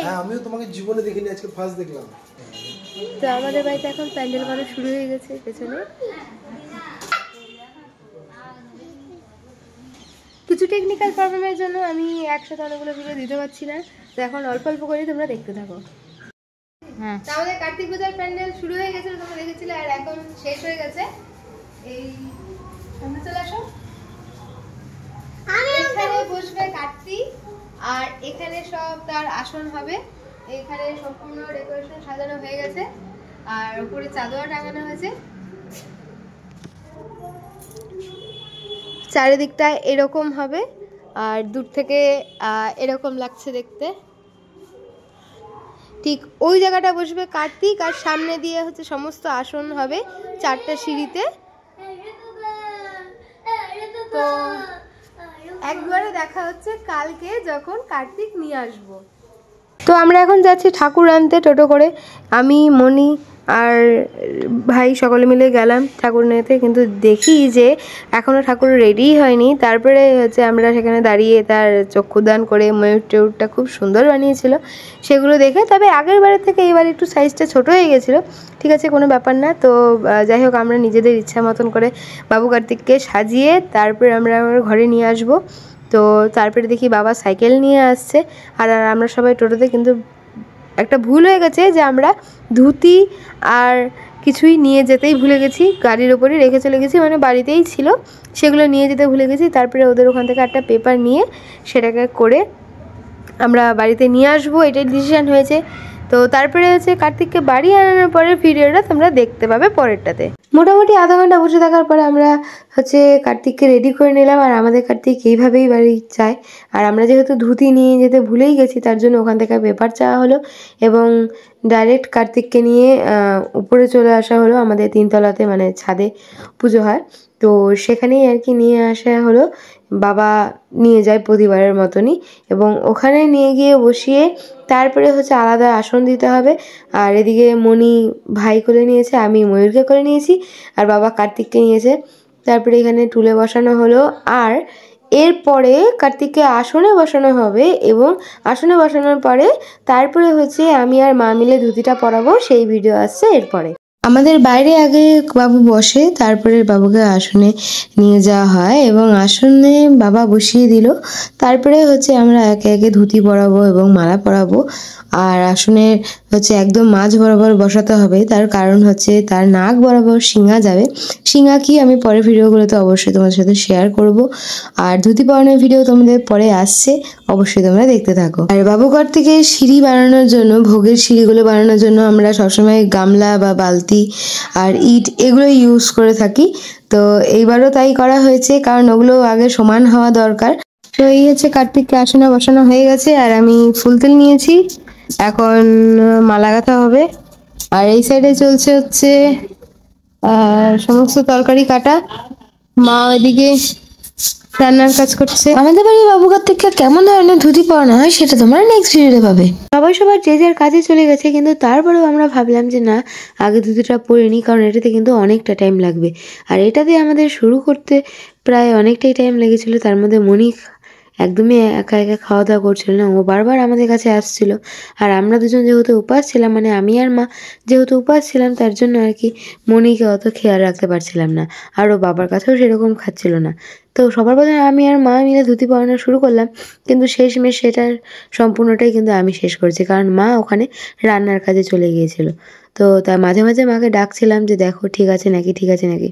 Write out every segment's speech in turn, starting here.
হ্যাঁ আমিও তোমাকে জীবনে দেখিনি, আজকে ফার্স্ট দেখলাম। তো আমাদের বাড়িতে এখন প্যান্ডেল করা শুরু হয়ে গেছে পেছনে। কিছু টেকনিক্যাল প্রবলেমের জন্য আমি একসাথে অনেকগুলো ভিডিও দিতে পারছি না, তো এখন অল্প অল্প করে তোমরা দেখতে থাকো। হ্যাঁ, আমাদের কার্তিক পূজার প্যান্ডেল শুরু হয়ে গেছিল, তোমরা দেখেছিলে, আর এখন শেষ হয়ে গেছে। এই সামনে চলে আসো। এখানে বসবে কার্তিক, আর এখানে সব তার আসন হবে। এখানে সম্পূর্ণ ডেকোরেশন সাজানো হয়ে গেছে, আর উপরে চাদর টাঙানো হয়েছে। চারিদিকটা এরকম হবে, আর দূর থেকে এরকম লাগছে দেখতে। ঠিক ওই জায়গাটা বসবে কার্তিক, আর সামনে দিয়ে হচ্ছে সমস্ত আসন হবে 4টা সিঁড়িতে। তো একবারে দেখা হচ্ছে কালকে যখন কার্তিক নিয়ে আসবো। তো আমরা এখন যাচ্ছি ঠাকুর আনতে টোটো করে। আমি, মনি আর ভাই সকলে মিলে গেলাম ঠাকুর নিতে, কিন্তু দেখি যে এখনও ঠাকুর রেডিই হয়নি। তারপরে হচ্ছে আমরা সেখানে দাঁড়িয়ে তার চক্ষুদান করে ময়ূর টয়ূরটা খুব সুন্দর বানিয়েছিল সেগুলো দেখে। তবে আগের বারের থেকে এবার একটু সাইজটা ছোট হয়ে গেছিলো, ঠিক আছে কোনো ব্যাপার না। তো যাই হোক, আমরা নিজেদের ইচ্ছা মতন করে বাবু কার্তিককে সাজিয়ে তারপরে আমরা আমার ঘরে নিয়ে আসবো। তো তারপরে দেখি বাবা সাইকেল নিয়ে আসছে, আর আমরা সবাই টোটোতে। কিন্তু একটা ভুল হয়ে গেছে যে আমরা ধুতি আর কিছুই নিয়ে যেতেই ভুলে গেছি, গাড়ির ওপরই রেখে চলে গেছি, মানে বাড়িতেই ছিল, সেগুলো নিয়ে যেতে ভুলে গেছি। তারপরে ওদের ওখান থেকে একটা পেপার নিয়ে সেটাকে করে আমরা বাড়িতে নিয়ে আসবো, এটাই ডিসিশান হয়েছে। তো তারপরে হচ্ছে কার্তিককে বাড়ি আনানোর পরে ভিডিওটা তোমরা দেখতে পাবে পরেরটাতে। মোটামুটি আধা ঘন্টা বসে থাকার পরে আমরা হচ্ছে কার্তিককে রেডি করে নিলাম, আর আমাদের কার্তিক এইভাবেই বাড়ি যায়। আর আমরা যেহেতু ধুতি নিয়ে যেতে ভুলেই গেছি, তার জন্য ওখান থেকে পেপার চাওয়া হলো এবং ডাইরেক্ট কার্তিককে নিয়ে উপরে চলে আসা হলো। আমাদের 3তলাতে মানে ছাদে পুজো হয়, তো সেখানেই আর কি নিয়ে আসা হলো। বাবা নিয়ে যায় প্রতিবারের মতনই, এবং ওখানে নিয়ে গিয়ে বসিয়ে তারপরে হচ্ছে আলাদা আসন দিতে হবে। আর এদিকে মনি ভাই করে নিয়েছে, আমি ময়ূরকে করে নিয়েছি, আর বাবা কার্তিককে নিয়েছে। তারপরে এখানে টুলে বসানো হলো, আর এরপরে কার্তিককে আসনে বসানো হবে, এবং আসনে বসানোর পরে তারপরে হচ্ছে আমি আর মা মিলে ধুতিটা পরাবো, সেই ভিডিও আসছে এরপরে। আমাদের বাইরে আগে বাবু বসে, তারপরে বাবুকে আসনে নিয়ে যাওয়া হয় এবং আসনে বাবা বসিয়ে দিল। তারপরে হচ্ছে আমরা একে একে ধুতি পরাবো এবং মালা পরাবো। আর আসনে হচ্ছে একদম মাঝ বরাবর বসাতে হবে, তার কারণ হচ্ছে তার নাক বরাবর শিঙা যাবে। শিঙা কি আমি পরের ভিডিওগুলোতে অবশ্যই তোমাদের সাথে শেয়ার করব, আর ধুতি পরানোর ভিডিও তোমাদের পরে আসছে, অবশ্যই তোমরা দেখতে থাকো। আর বাবু কার্তিকের সিঁড়ি বানানোর জন্য, ভোগের সিঁড়িগুলো বানানোর জন্য আমরা সবসময় গামলা বা বালতি আর ইট এগুলো ইউজ করে থাকি। তো এইবারও তাই করা হয়েছে, কারণ ওগুলো আগে সমান হওয়া দরকার। তো এই হচ্ছে কার্তিককে আসনে বসানো হয়ে গেছে, আর আমি ফুল তেল নিয়েছি, এখন মালা গাঁথা হবে। আর এই সাইডে চলছে হচ্ছে সমস্ত তরকারি কাটা, মা ওইদিকে রান্নার কাজ করছে। আমাদের বাড়ির বাবু কার্তিককে কেমন ধরনের ধুতি পরানো হয় সেটা তোমরা নেক্সট ভিডিওতে পাবে। সবাই সবার যে যার কাজে চলে গেছে, কিন্তু তারপরেও আমরা ভাবলাম যে না, আগে ধুতিটা পরে নিই, কারণ এটাতে কিন্তু অনেকটা টাইম লাগবে। আর এটাতে আমাদের শুরু করতে প্রায় অনেকটাই টাইম লেগেছিল। তার মধ্যে মনি একদমই একা একা খাওয়া দাওয়া করছিল না, ও বারবার আমাদের কাছে আসছিল। আর আমরা দুজন যেহেতু উপাস ছিলাম, মানে আমি আর মা যেহেতু উপাস ছিলাম, তার জন্য আর কি মনিকে অত খেয়াল রাখতে পারছিলাম না, আর ও বাবার কাছেও সেরকম খাচ্ছিল না। তো সবার প্রথমে আমি আর মা মিলে ধুতি পরানো শুরু করলাম, কিন্তু শেষমেশ সেটার সম্পূর্ণটাই কিন্তু আমি শেষ করেছি, কারণ মা ওখানে রান্নার কাজে চলে গিয়েছিল। তো তার মাঝে মাঝে মাকে ডাকছিলাম যে দেখো ঠিক আছে নাকি, ঠিক আছে নাকি,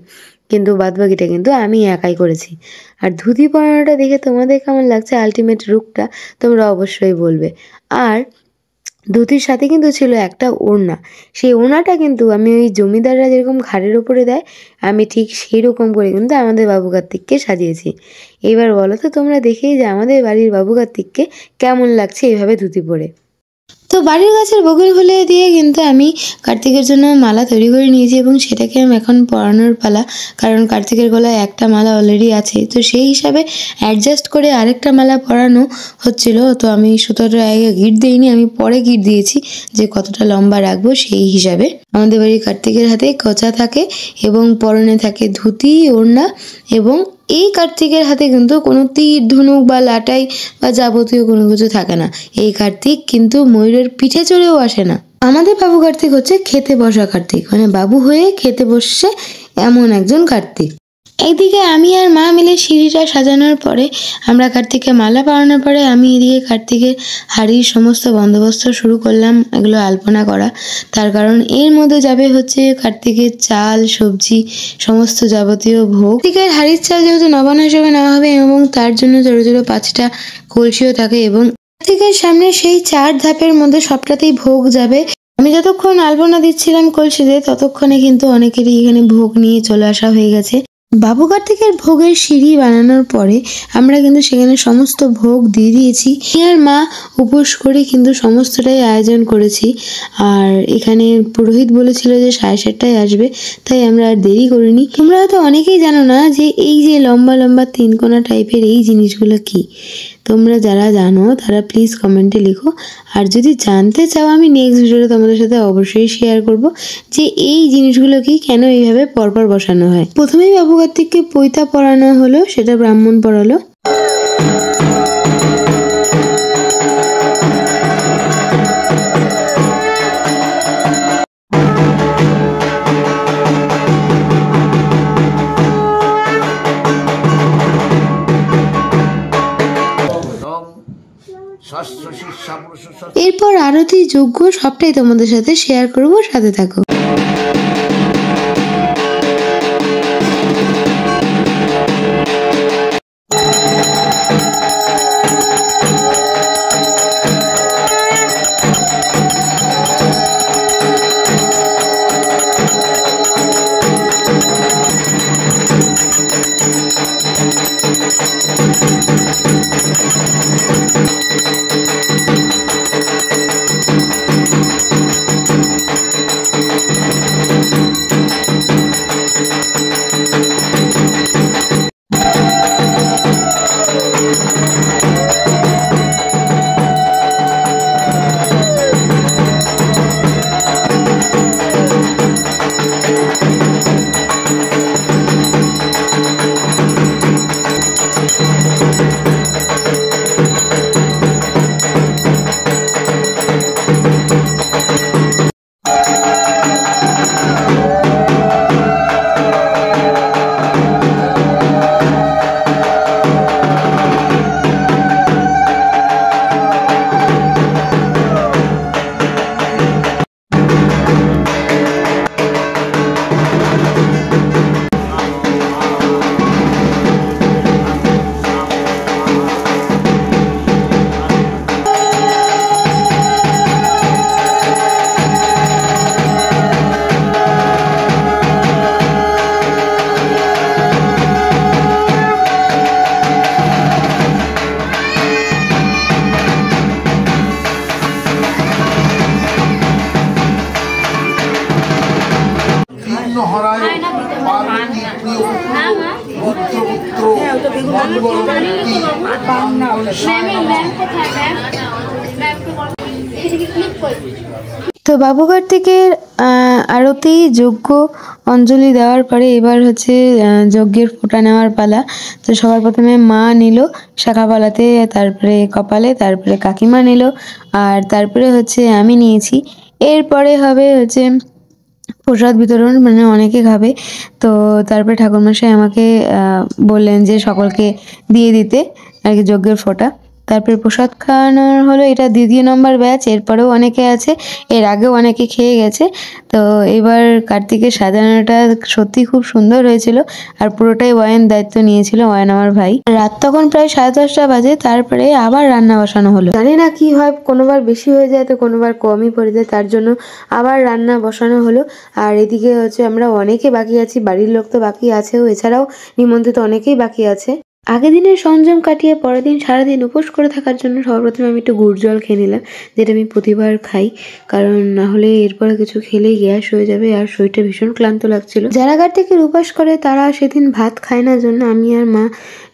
কিন্তু বাদবাকিটা কিন্তু আমি একাই করেছি। আর ধুতি পরানোটা দেখে তোমাদের কেমন লাগছে, আলটিমেট লুকটা তোমরা অবশ্যই বলবে। আর ধুতির সাথে কিন্তু ছিল একটা ওড়না, সেই ওড়নাটা কিন্তু আমি ওই জমিদাররা যেরকম ঘাড়ের ওপরে দেয়, আমি ঠিক সেই রকম করে কিন্তু আমাদের বাবু কার্তিককে সাজিয়েছি। এবার বলো তো তোমরা দেখেই যে আমাদের বাড়ির বাবু কার্তিককে কেমন লাগছে এইভাবে ধুতি পরে। তো বাড়ির গাছের বকুলফুলে দিয়ে কিন্তু আমি কার্তিকের জন্য মালা তৈরি করে নিয়েছি, এবং সেটাকে আমি এখন পরানোর পালা, কারণ কার্তিকের গলায় একটা মালা অলরেডি আছে, তো সেই হিসাবে অ্যাডজাস্ট করে আরেকটা মালা পরানো হচ্ছিল। তো আমি সুতোটা আগে গিট দিইনি, আমি পরে গিট দিয়েছি যে কতটা লম্বা রাখবো সেই হিসাবে। আমাদের বাড়ির কার্তিকের হাতে কচা থাকে এবং পরনে থাকে ধুতি, ওড়না এবং এই কার্তিকের হাতে কিন্তু কোনো তীর ধনুক বা লাটাই বা যাবতীয় কোনো কিছু থাকে না। এই কার্তিক কিন্তু ময়ূরের পিঠে চড়েও আসে না। আমাদের বাবু কার্তিক হচ্ছে খেতে বসা কার্তিক, মানে বাবু হয়ে খেতে বসছে এমন একজন কার্তিক। একদিকে আমি আর মা মিলে সিঁড়িটা সাজানোর পরে আমরা কার্তিককে মালা পরানোর পরে আমি এদিকে কার্তিকের হাড়ির সমস্ত বন্দোবস্ত শুরু করলাম, এগুলো আলপনা করা। তার কারণ এর মধ্যে যাবে হচ্ছে কার্তিকের চাল সবজি সমস্ত যাবতীয় ভোগ। কার্তিকের হাড়ির চাল যেহেতু নবান্ন হিসেবে নেওয়া হবে এবং তার জন্য ছোটো ছোটো 5টা কলসিও থাকে এবং কার্তিকের সামনে সেই 4 ধাপের মধ্যে সবটাতেই ভোগ যাবে। আমি যতক্ষণ আলপনা দিচ্ছিলাম কলসিতে ততক্ষণে কিন্তু অনেকেরই এখানে ভোগ নিয়ে চলে আসা হয়ে গেছে। বাবু কার্তিকের ভোগের সিঁড়ি বানানোর পরে আমরা কিন্তু সেখানে সমস্ত ভোগ দিয়ে দিয়েছি। আর মা উপোস করে কিন্তু সমস্তটাই আয়োজন করেছি। আর এখানে পুরোহিত বলেছিল যে 7:30টায় আসবে, তাই আমরা আর দেরি করিনি। তোমরা হয়তো অনেকেই জানো না যে এই যে লম্বা লম্বা 3 কোনা টাইপের এই জিনিসগুলো কি। তোমরা যারা জানো তারা প্লিজ কমেন্টে লিখো, আর যদি জানতে চাও আমি নেক্সট ভিডিওতে তোমাদের সাথে অবশ্যই শেয়ার করব যে এই জিনিসগুলো কি, কেন এইভাবে পরপর বসানো হয়। প্রথমেই বাবু কার্তিককে পৈতা পরানো হলো, সেটা ব্রাহ্মণ পরালো। এরপর আরতি যজ্ঞ সবটাই তোমাদের সাথে শেয়ার করব, সাথে থাকো। তো বাবু কার্তিকের আরতি যজ্ঞ অঞ্জলি দেওয়ার পরে এবার হচ্ছে যজ্ঞের ফোঁটা নেওয়ার পালা। তো সবার প্রথমে মা নিল শাখাপালাতে, তারপরে কপালে, তারপরে কাকিমা নিল, আর তারপরে হচ্ছে আমি নিয়েছি। এরপরে হবে হচ্ছে প্রসাদ বিতরণ, মানে অনেকে খাবে। তো তারপরে ঠাকুরমশাই আমাকে বললেন যে সকলকে দিয়ে দিতে আর কি যজ্ঞের ফোঁটা। তারপরে প্রসাদ খাওয়ানোর হলো, এটা 2 নম্বর ব্যাচ। এরপরেও অনেকে আছে, এর আগেও অনেকে খেয়ে গেছে। তো এবার কার্তিকের সাজানোটা সত্যি খুব সুন্দর হয়েছিল, আর পুরোটাই ওয়াইন দায়িত্ব নিয়েছিল, ওয়াইন আমার ভাই। রাত তখন প্রায় 10:30টা বাজে। তারপরে আবার রান্না বসানো হলো। জানি না কি হয়, কোনোবার বেশি হয়ে যায় তো কোনোবার কমই পড়ে যায়, তার জন্য আবার রান্না বসানো হলো। আর এদিকে হচ্ছে আমরা অনেকে বাকি আছি, বাড়ির লোক তো বাকি আছেও, এছাড়াও নিমন্ত্রিত অনেকেই বাকি আছে। আগের দিনের সংযম কাটিয়ে পরের দিন সারাদিন উপোস করে থাকার জন্য সর্বপ্রথমে আমি একটু গুড় জল খেয়ে নিলাম, যেটা আমি প্রতিবার খাই, কারণ না হলে এরপরে কিছু খেলেই গ্যাস হয়ে যাবে আর শরীরটা ভীষণ ক্লান্ত লাগছিল। যারা কার্তিকের উপাস করে তারা সেদিন ভাত খায় না, জন্য আমি আর মা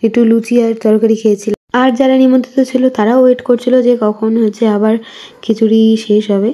একটু লুচি আর তরকারি খেয়েছিলাম। আর যারা নিমন্ত্রিত ছিল তারাও ওয়েট করছিল যে কখন হচ্ছে আবার খিচুড়ি শেষ হবে।